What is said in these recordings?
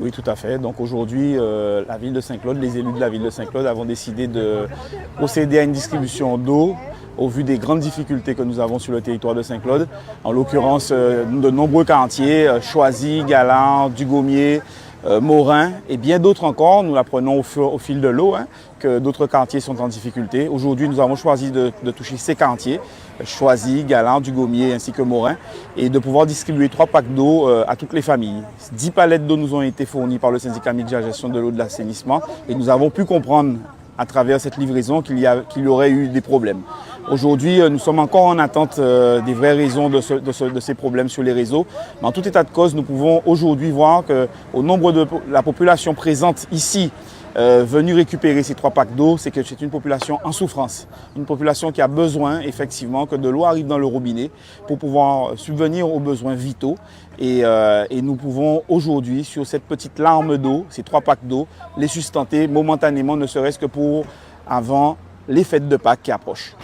Oui, tout à fait. Donc aujourd'hui, la ville de Saint-Claude, les élus de la ville de Saint-Claude avons décidé de procéder à une distribution d'eau au vu des grandes difficultés que nous avons sur le territoire de Saint-Claude. En l'occurrence, de nombreux quartiers, Choisy, Galant, Dugommier, Morin et bien d'autres encore. Nous l'apprenons au fil de l'eau, que d'autres quartiers sont en difficulté. Aujourd'hui, nous avons choisi de toucher ces quartiers, Choisy, Galant, Dugommier ainsi que Morin, et de pouvoir distribuer 3 packs d'eau à toutes les familles. 10 palettes d'eau nous ont été fournies par le syndicat mixte de la gestion de l'eau de l'assainissement et nous avons pu comprendre à travers cette livraison qu'il y aurait eu des problèmes. Aujourd'hui, nous sommes encore en attente des vraies raisons de ces problèmes sur les réseaux. Mais en tout état de cause, nous pouvons aujourd'hui voir qu'au nombre de la population présente ici, venue récupérer ces 3 packs d'eau, c'est que c'est une population en souffrance. Une population qui a besoin, effectivement, que de l'eau arrive dans le robinet pour pouvoir subvenir aux besoins vitaux. Et nous pouvons aujourd'hui, sur cette petite larme d'eau, ces 3 packs d'eau, les sustenter momentanément, ne serait-ce que pour avant les fêtes de Pâques qui approchent.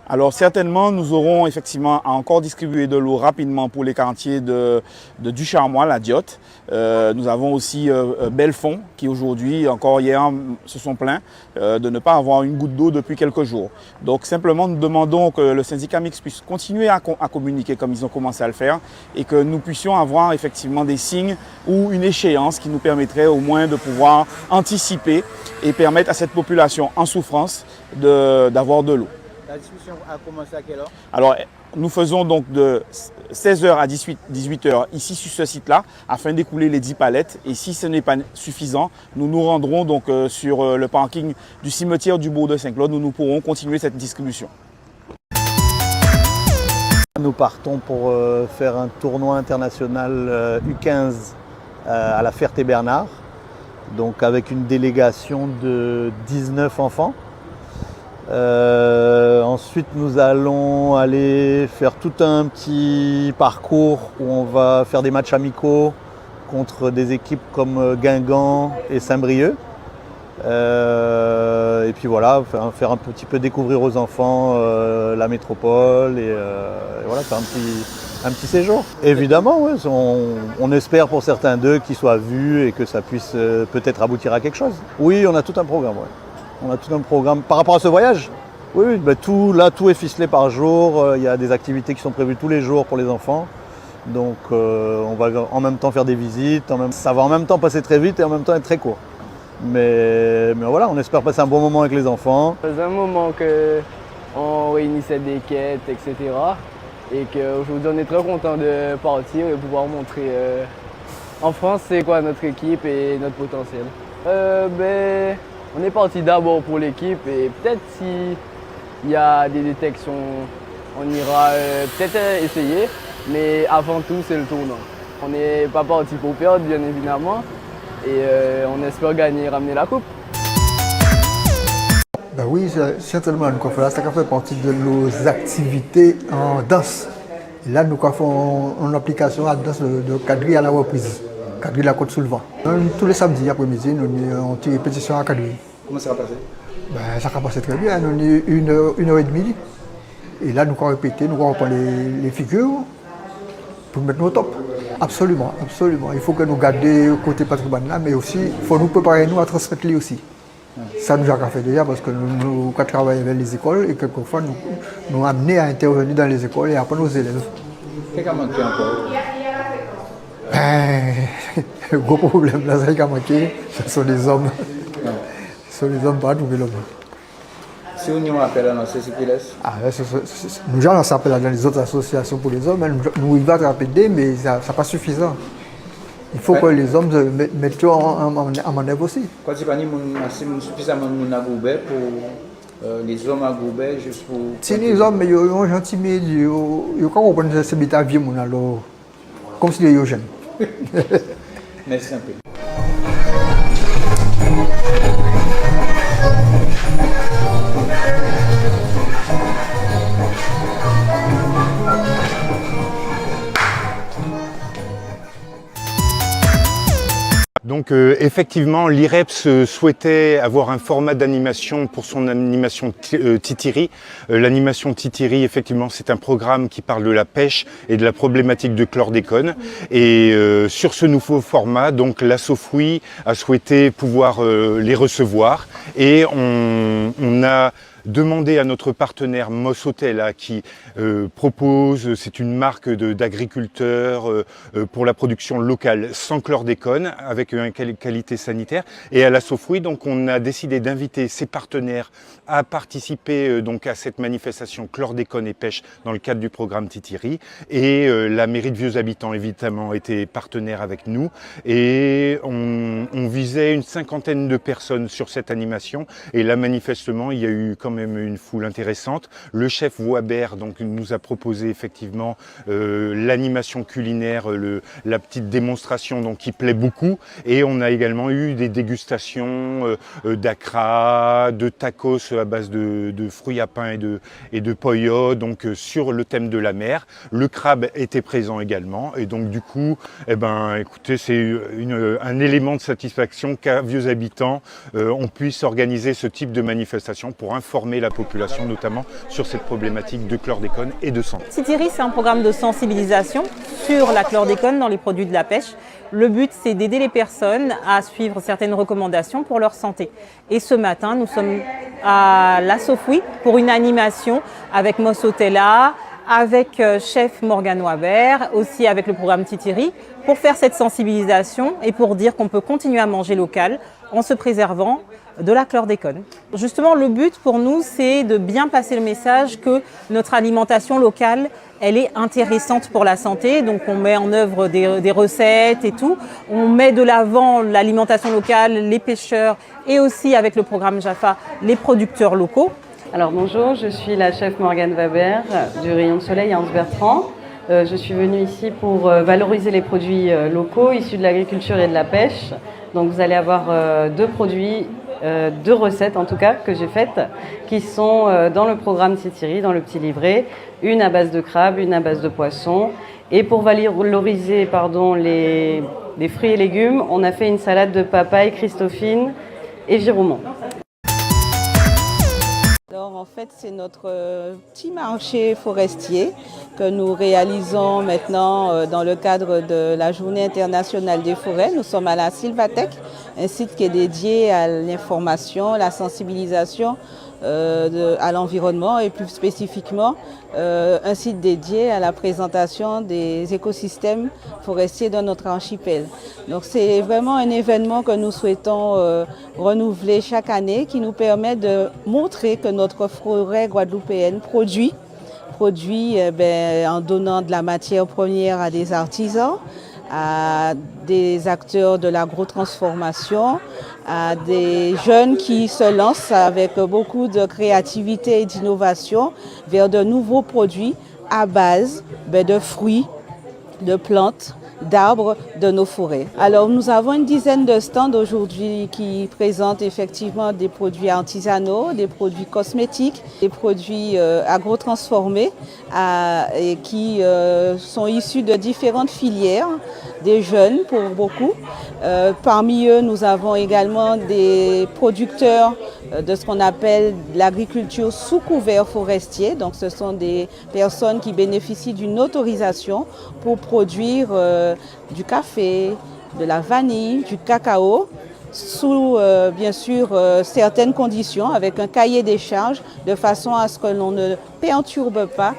Alors certainement, nous aurons effectivement à encore distribuer de l'eau rapidement pour les quartiers de Ducharmois, la Diotte. Nous avons aussi Belfond qui aujourd'hui, encore hier, se sont plaints de ne pas avoir une goutte d'eau depuis quelques jours. Donc simplement, nous demandons que le syndicat mixte puisse continuer à communiquer comme ils ont commencé à le faire et que nous puissions avoir effectivement des signes ou une échéance qui nous permettrait au moins de pouvoir anticiper et permettre à cette population en souffrance d'avoir de l'eau. La discussion a commencé à quelle heure? Alors, nous faisons donc de 16h à 18h ici sur ce site-là afin d'écouler les 10 palettes. Et si ce n'est pas suffisant, nous nous rendrons donc sur le parking du cimetière du bourg de Saint-Claude où nous pourrons continuer cette distribution. Nous partons pour faire un tournoi international U15 à la Ferté-Bernard, donc avec une délégation de 19 enfants. Ensuite, nous allons aller faire tout un petit parcours où on va faire des matchs amicaux contre des équipes comme Guingamp et Saint-Brieuc. Et puis voilà, faire un petit peu découvrir aux enfants la métropole et voilà, faire un petit séjour. Évidemment, ouais, on espère pour certains d'eux qu'ils soient vus et que ça puisse peut-être aboutir à quelque chose. Oui, on a tout un programme. Ouais. On a tout un programme par rapport à ce voyage. Oui, ben tout est ficelé par jour. Il y a des activités qui sont prévues tous les jours pour les enfants. Donc on va en même temps faire des visites. Ça va en même temps passer très vite et en même temps être très court. Mais voilà, on espère passer un bon moment avec les enfants. Ça faisait un moment qu'on réunissait des quêtes, etc. Et qu'aujourd'hui on est très content de partir et de pouvoir montrer en France c'est quoi notre équipe et notre potentiel. On est parti d'abord pour l'équipe et peut-être s'il y a des détections, on ira peut-être essayer. Mais avant tout, c'est le tournoi. On n'est pas parti pour perdre, bien évidemment. Et on espère gagner et ramener la coupe. Ben oui, certainement, nous faisons ça fait partie de nos activités en danse. Et là, nous faisons une application à danse de quadrille à la reprise. Quadrille la Côte-sous-le-Vent. Tous les samedis après-midi, nous avons une répétition à quadrille. Comment ça va passer? Ben, ça va passer très bien. Nous avons une heure et demie. Et là, nous allons répéter, nous allons reprendre les figures pour mettre nos top. Absolument, absolument. Il faut que nous gardions le côté patrimoine là, mais aussi, il faut nous préparer nous à transmettre les aussi. Ça nous a fait déjà parce que nous travaillons avec les écoles et quelquefois nous amener à intervenir dans les écoles et apprendre aux élèves. Qu'est-ce qui a manqué encore? Le gros problème là, ça qui a manqué, ce sont les hommes. Ce sont les hommes pas trouver l'homme. Si on y a un appel à lancer, c'est qui laisse? Nous avons lancé appel dans les autres associations pour les hommes, nous y va rapidement, mais ça n'est pas suffisant. Il faut que les hommes mettent en manœuvre aussi. Quand il n'y a pas suffisamment de monde à Goubet pour les hommes à Goubet, juste pour... Si les hommes, ils sont gentils, mais ils ne comprennent pas ce que vie, comme si ils étaient jeunes. Merci un peu. Donc effectivement, l'IREPS souhaitait avoir un format d'animation pour son animation Titiri. L'animation Titiri, effectivement, c'est un programme qui parle de la pêche et de la problématique de chlordécone. Et sur ce nouveau format, donc l'Assofruit a souhaité pouvoir les recevoir. Et on a demandé à notre partenaire Mossotella qui propose, c'est une marque d'agriculteurs pour la production locale sans chlordécone avec une qualité sanitaire, et à l'Assofruit, donc on a décidé d'inviter ses partenaires à participer donc à cette manifestation chlordécone et pêche dans le cadre du programme Titiri, et la mairie de Vieux Habitants évidemment était partenaire avec nous, et on visait une 50aine de personnes sur cette animation, et là manifestement il y a eu quand même une foule intéressante. Le chef Wabert donc nous a proposé effectivement l'animation culinaire, la petite démonstration donc qui plaît beaucoup, et on a également eu des dégustations d'acra, de tacos à base de fruits à pain et de pollo, donc sur le thème de la mer. Le crabe était présent également, et donc du coup, eh ben, écoutez, c'est un élément de satisfaction qu'à Vieux Habitants, on puisse organiser ce type de manifestation pour informer la population, notamment sur cette problématique de chlordécone et de sang. Titiri, c'est un programme de sensibilisation sur la chlordécone dans les produits de la pêche. Le but, c'est d'aider les personnes à suivre certaines recommandations pour leur santé. Et ce matin, nous sommes à l'Assofruit pour une animation avec Mossotella, avec chef Morgan Wabert, aussi avec le programme Titiri, pour faire cette sensibilisation et pour dire qu'on peut continuer à manger local en se préservant de la chlordécone. Justement, le but pour nous, c'est de bien passer le message que notre alimentation locale, elle est intéressante pour la santé. Donc on met en œuvre des recettes et tout. On met de l'avant l'alimentation locale, les pêcheurs et aussi avec le programme Jaffa, les producteurs locaux. Alors bonjour, je suis la chef Morgane Wabert du Rayon de Soleil à Anse-Bertrand. Je suis venue ici pour valoriser les produits locaux issus de l'agriculture et de la pêche. Donc vous allez avoir deux produits, deux recettes en tout cas que j'ai faites, qui sont dans le programme Titiri, dans le petit livret, une à base de crabe, une à base de poisson. Et pour valoriser les fruits et légumes, on a fait une salade de papaye, Christophine et Giroumon. Alors en fait, c'est notre petit marché forestier que nous réalisons maintenant dans le cadre de la Journée internationale des forêts. Nous sommes à la Sylvathèque, un site qui est dédié à l'information, la sensibilisation à l'environnement et plus spécifiquement un site dédié à la présentation des écosystèmes forestiers dans notre archipel. Donc c'est vraiment un événement que nous souhaitons renouveler chaque année, qui nous permet de montrer que notre forêt guadeloupéenne produit en donnant de la matière première à des artisans, à des acteurs de l'agrotransformation, à des jeunes qui se lancent avec beaucoup de créativité et d'innovation vers de nouveaux produits à base de fruits, de plantes, d'arbres de nos forêts. Alors nous avons une dizaine de stands aujourd'hui qui présentent effectivement des produits artisanaux, des produits cosmétiques, des produits agrotransformés et qui sont issus de différentes filières, des jeunes pour beaucoup. Parmi eux, nous avons également des producteurs de ce qu'on appelle l'agriculture sous couvert forestier. Donc ce sont des personnes qui bénéficient d'une autorisation pour produire du café, de la vanille, du cacao, sous bien sûr certaines conditions, avec un cahier des charges, de façon à ce que l'on ne perturbe pas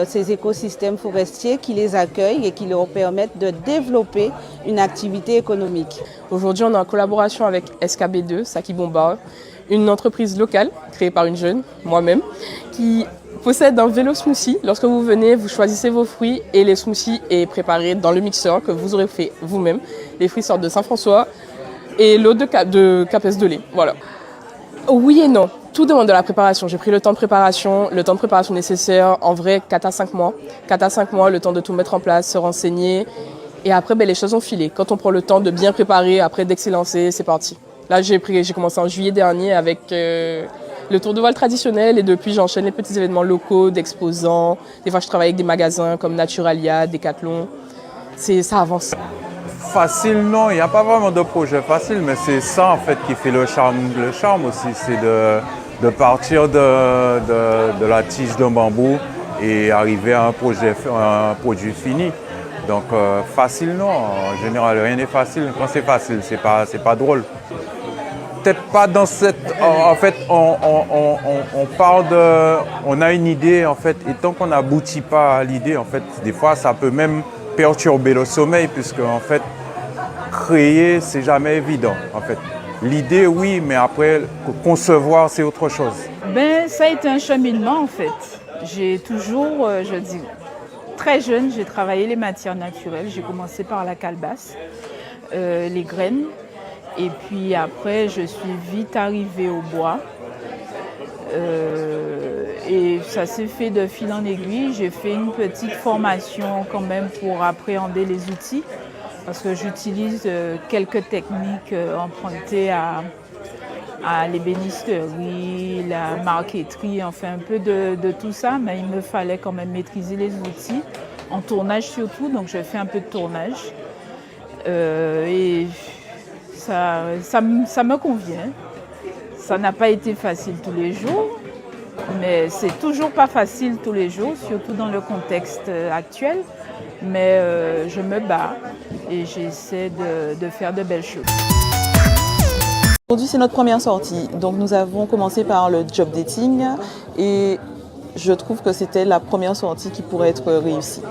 ces écosystèmes forestiers qui les accueillent et qui leur permettent de développer une activité économique. Aujourd'hui, on est en collaboration avec SKB2, Saki Bomba, une entreprise locale créée par une jeune, moi-même, qui possède un vélo smoothie. Lorsque vous venez, vous choisissez vos fruits et les smoothies est préparé dans le mixeur que vous aurez fait vous-même. Les fruits sortent de Saint-François et l'eau de Capes de lait. Voilà. Oui et non. Tout demande de la préparation. J'ai pris le temps de préparation nécessaire, en vrai 4 à 5 mois. 4 à 5 mois, le temps de tout mettre en place, se renseigner. Et après, les choses ont filé. Quand on prend le temps de bien préparer, après d'excellencer, c'est parti. Là, j'ai commencé en juillet dernier avec le tour de voile traditionnel et depuis, j'enchaîne les petits événements locaux, d'exposants. Des fois, je travaille avec des magasins comme Naturalia, Decathlon. Ça avance. Facile, non, il n'y a pas vraiment de projet facile, mais c'est ça en fait qui fait le charme aussi, c'est de partir de la tige d'un bambou et arriver à un produit fini. Donc facile, non, en général rien n'est facile. Quand c'est facile, c'est pas drôle. Peut-être pas dans cette... En fait, on a une idée, en fait, et tant qu'on n'aboutit pas à l'idée, en fait, des fois, ça peut même perturber le sommeil, puisque, en fait, créer, c'est jamais évident, en fait. L'idée, oui, mais après, concevoir, c'est autre chose. Ça a été un cheminement, en fait. J'ai toujours, je dis, très jeune, j'ai travaillé les matières naturelles. J'ai commencé par la calebasse, les graines. Et puis après, je suis vite arrivée au bois. Et ça s'est fait de fil en aiguille. J'ai fait une petite formation quand même pour appréhender les outils. Parce que j'utilise quelques techniques empruntées à l'ébénisterie, la marqueterie, enfin un peu de tout ça. Mais il me fallait quand même maîtriser les outils, en tournage surtout. Donc je fais un peu de tournage. Et ça me convient. Ça n'a pas été facile tous les jours, mais c'est toujours pas facile tous les jours, surtout dans le contexte actuel. Mais je me bats et j'essaie de faire de belles choses. Aujourd'hui, c'est notre première sortie. Donc nous avons commencé par le job dating et je trouve que c'était la première sortie qui pourrait être réussie.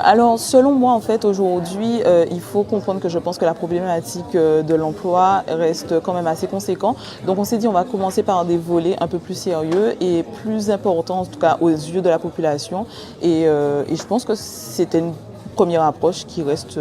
Alors, selon moi, en fait, aujourd'hui, il faut comprendre que je pense que la problématique de l'emploi reste quand même assez conséquente. Donc, on s'est dit, on va commencer par des volets un peu plus sérieux et plus importants, en tout cas, aux yeux de la population. Et je pense que c'était une première approche qui reste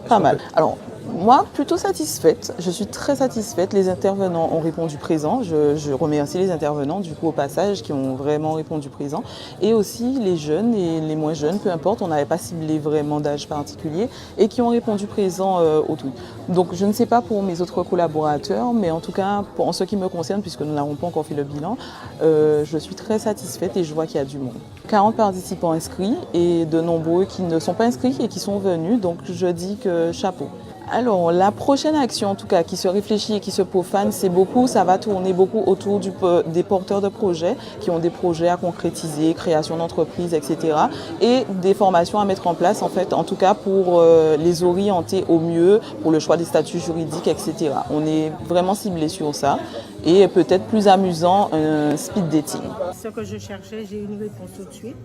pas mal. Alors, moi, plutôt satisfaite. Je suis très satisfaite. Les intervenants ont répondu présent. Je remercie les intervenants, du coup, au passage, qui ont vraiment répondu présent. Et aussi les jeunes et les moins jeunes, peu importe, on n'avait pas ciblé vraiment d'âge particulier, et qui ont répondu présent au tout. Donc, je ne sais pas pour mes autres collaborateurs, mais en tout cas, en ce qui me concerne, puisque nous n'avons pas encore fait le bilan, je suis très satisfaite et je vois qu'il y a du monde. 40 participants inscrits et de nombreux qui ne sont pas inscrits et qui sont venus. Donc, je dis que chapeau. Alors, la prochaine action, en tout cas, qui se réfléchit et qui se profane, ça va tourner beaucoup autour des porteurs de projets qui ont des projets à concrétiser, création d'entreprises, etc. Et des formations à mettre en place, en fait, en tout cas pour les orienter au mieux, pour le choix des statuts juridiques, etc. On est vraiment ciblé sur ça. Et peut-être plus amusant, un speed dating. Ce que je cherchais, j'ai eu une réponse tout de suite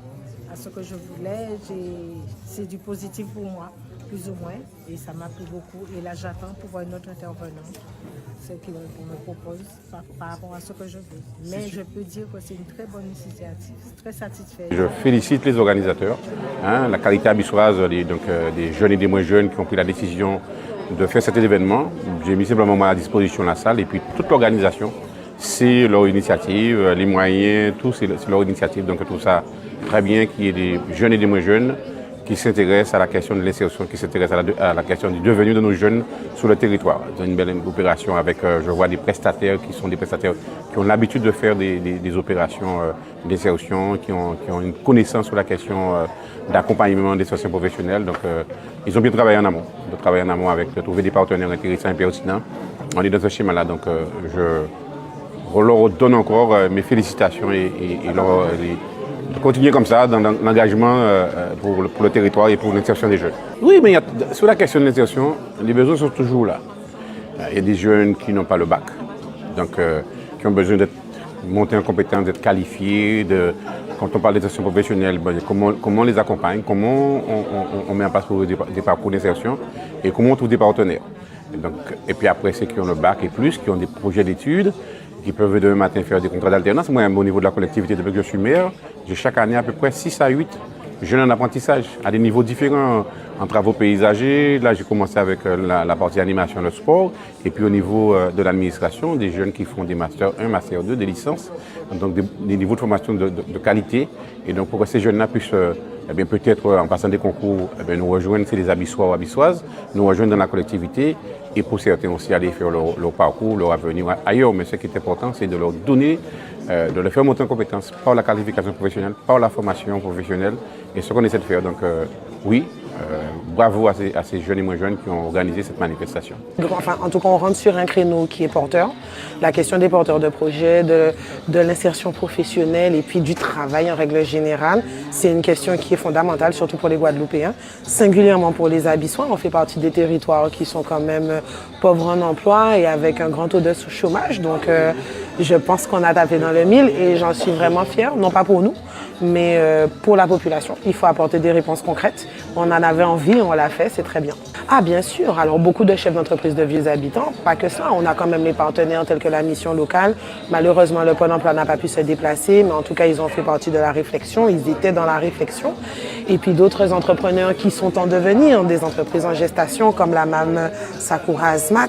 à ce que je voulais. C'est du positif pour moi, plus ou moins, et ça m'a plu beaucoup. Et là, j'attends pour voir une autre intervenante, ce qu'il me propose par rapport à ce que je veux. Mais je peux dire que c'est une très bonne initiative, très satisfaite. Je félicite les organisateurs, la qualité abyssoise, des jeunes et des moins jeunes qui ont pris la décision de faire cet événement. J'ai mis simplement à disposition la salle et puis toute l'organisation. C'est leur initiative, les moyens, tout c'est leur initiative. Donc tout ça, très bien qu'il y ait des jeunes et des moins jeunes qui s'intéressent à la question de l'insertion, qui s'intéressent à la question du devenu de nos jeunes sur le territoire. C'est une belle opération avec, je vois, des prestataires qui ont l'habitude de faire des opérations d'insertion, qui ont une connaissance sur la question d'accompagnement des sociétés professionnelles. Donc, ils ont bien travaillé en amont, de trouver des partenaires intéressants et pertinents. On est dans ce schéma-là, donc je leur donne encore mes félicitations et de continuer comme ça dans l'engagement pour le territoire et pour l'insertion des jeunes. Oui, mais sur la question de l'insertion, les besoins sont toujours là. Il y a des jeunes qui n'ont pas le bac, donc qui ont besoin d'être montés en compétence, d'être qualifiés. Quand on parle d'insertion professionnelle, comment on les accompagne, comment on met en place des parcours d'insertion et comment on trouve des partenaires. Et puis après, ceux qui ont le bac et plus, qui ont des projets d'études, qui peuvent demain matin faire des contrats d'alternance. Moi, au niveau de la collectivité, depuis que je suis maire, j'ai chaque année à peu près 6 à 8 jeunes en apprentissage, à des niveaux différents, en travaux paysagers. Là, j'ai commencé avec la partie animation, le sport. Et puis au niveau de l'administration, des jeunes qui font des Master 1, Master 2, des licences. Donc des niveaux de formation de qualité. Et donc pour que ces jeunes-là puissent, peut-être en passant des concours, nous rejoindre, c'est les Abyssois ou Abyssoises, nous rejoindre dans la collectivité. Et pour certains aussi aller faire leur parcours, leur avenir ailleurs. Mais ce qui est important, c'est de leur donner, de leur faire monter en compétence par la qualification professionnelle, par la formation professionnelle. Et ce qu'on essaie de faire. Donc oui, bravo à ces jeunes et moins jeunes qui ont organisé cette manifestation. En tout cas, on rentre sur un créneau qui est porteur. La question des porteurs de projets, de l'insertion professionnelle et puis du travail en règle générale, c'est une question qui est fondamentale, surtout pour les Guadeloupéens, singulièrement pour les Abyssois. On fait partie des territoires qui sont quand même pauvres en emploi et avec un grand taux de chômage. Donc, je pense qu'on a tapé dans le mille et j'en suis vraiment fière, non pas pour nous, mais pour la population. Il faut apporter des réponses concrètes. On en avait envie, on l'a fait, c'est très bien. Ah bien sûr, alors beaucoup de chefs d'entreprise de vieux habitants, pas que ça, on a quand même les partenaires tels que la mission locale. Malheureusement, le Pôle emploi n'a pas pu se déplacer, mais en tout cas, ils ont fait partie de la réflexion, ils étaient dans la réflexion. Et puis d'autres entrepreneurs qui sont en devenir, des entreprises en gestation comme la MAM Sakura Azmat.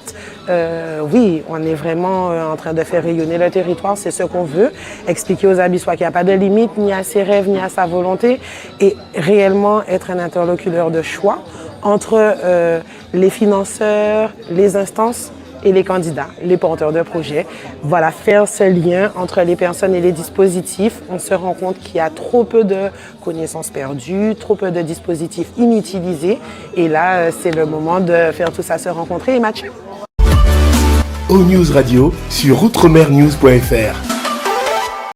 Oui, on est vraiment en train de faire rayonner le territoire, c'est ce qu'on veut. Expliquer aux Abyssois qu'il n'y a pas de limite ni à ses rêves ni à sa volonté et réellement être un interlocuteur de choix entre les financeurs, les instances et les candidats, les porteurs de projets. Voilà, faire ce lien entre les personnes et les dispositifs. On se rend compte qu'il y a trop peu de connaissances perdues, trop peu de dispositifs inutilisés. Et là, c'est le moment de faire tout ça se rencontrer et matcher. O-News Radio sur outremernews.fr.